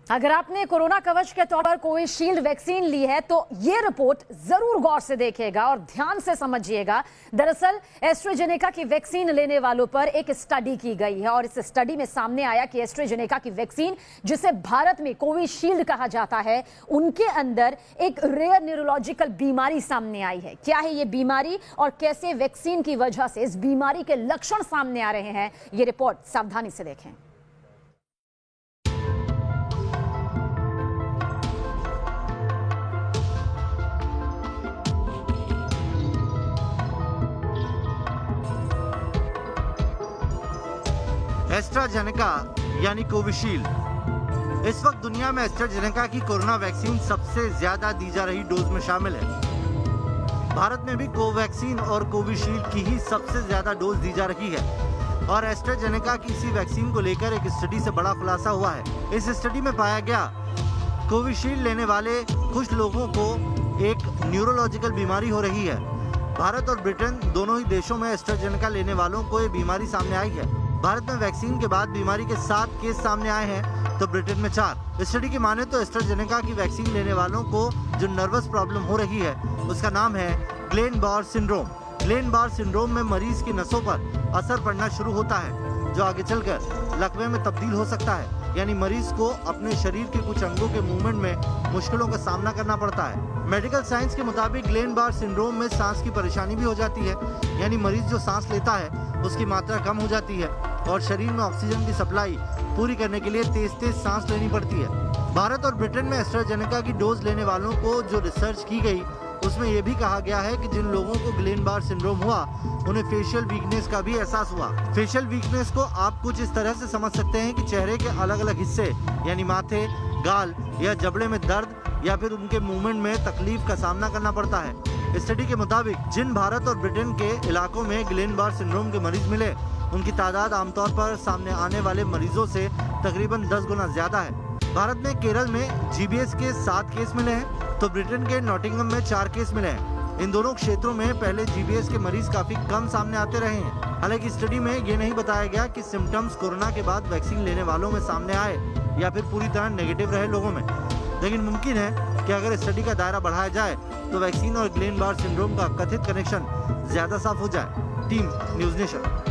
अगर आपने कोरोना कवच के तौर पर कोविशील्ड वैक्सीन ली है तो ये रिपोर्ट जरूर गौर से देखिएगा और ध्यान से समझिएगा। दरअसल एस्ट्राजेनेका की वैक्सीन लेने वालों पर एक स्टडी की गई है और इस स्टडी में सामने आया कि एस्ट्राजेनेका की वैक्सीन, जिसे भारत में कोविशील्ड कहा जाता है, उनके अंदर एक रेयर न्यूरोलॉजिकल बीमारी सामने आई है। क्या है ये बीमारी और कैसे वैक्सीन की वजह से इस बीमारी के लक्षण सामने आ रहे हैं, ये रिपोर्ट सावधानी से देखें। एस्ट्राजेनेका यानी कोविशील्ड इस वक्त दुनिया में एस्ट्राजेनेका की कोरोना वैक्सीन सबसे ज्यादा दी जा रही डोज में शामिल है। भारत में भी कोवैक्सीन और कोविशील्ड की ही सबसे ज्यादा डोज दी जा रही है और एस्ट्राजेनेका की इसी वैक्सीन को लेकर एक स्टडी से बड़ा खुलासा हुआ है। इस स्टडी में पाया गया कोविशील्ड लेने वाले कुछ लोगों को एक न्यूरोलॉजिकल बीमारी हो रही है। भारत और ब्रिटेन दोनों ही देशों में एस्ट्राजेनेका लेने वालों को ये बीमारी सामने आई है। भारत में वैक्सीन के बाद बीमारी के 7 केस सामने आए हैं तो ब्रिटेन में 4। स्टडी की माने तो एस्ट्राजेनेका की वैक्सीन लेने वालों को जो नर्वस प्रॉब्लम हो रही है उसका नाम है ग्लेन-बार सिंड्रोम। ग्लेन-बार सिंड्रोम में मरीज की नसों पर असर पड़ना शुरू होता है जो आगे चलकर लकवे में तब्दील हो सकता है, यानी मरीज को अपने शरीर के कुछ अंगों के मूवमेंट में मुश्किलों का सामना करना पड़ता है। मेडिकल साइंस के मुताबिक ग्लेन-बार सिंड्रोम में सांस की परेशानी भी हो जाती है, यानी मरीज जो सांस लेता है उसकी मात्रा कम हो जाती है और शरीर में ऑक्सीजन की सप्लाई पूरी करने के लिए तेज सांस लेनी पड़ती है। भारत और ब्रिटेन में एस्ट्राजेनेका की डोज लेने वालों को जो रिसर्च की गई उसमें यह भी कहा गया है कि जिन लोगों को ग्लेन-बार सिंड्रोम हुआ उन्हें फेशियल वीकनेस का भी एहसास हुआ। फेशियल वीकनेस को आप कुछ इस तरह से समझ सकते हैं कि चेहरे के अलग अलग हिस्से यानी माथे, गाल या जबड़े में दर्द या फिर उनके मूवमेंट में तकलीफ का सामना करना पड़ता है। स्टडी के मुताबिक जिन भारत और ब्रिटेन के इलाकों में ग्लेन-बार सिंड्रोम के मरीज मिले उनकी तादाद आमतौर पर सामने आने वाले मरीजों से तकरीबन 10 गुना ज्यादा है। भारत में केरल में जीबीएस के 7 केस मिले हैं तो ब्रिटेन के नॉटिंघम में 4 केस मिले हैं। इन दोनों क्षेत्रों में पहले जीबीएस के मरीज काफी कम सामने आते रहे हैं। हालांकि स्टडी में ये नहीं बताया गया कि सिम्टम्स कोरोना के बाद वैक्सीन लेने वालों में सामने आए या फिर पूरी तरह नेगेटिव रहे लोगों में। लेकिन मुमकिन है कि अगर स्टडी का दायरा बढ़ाया जाए तो वैक्सीन और ग्लेन-बार सिंड्रोम का कथित कनेक्शन ज्यादा साफ हो जाए। Team news nation.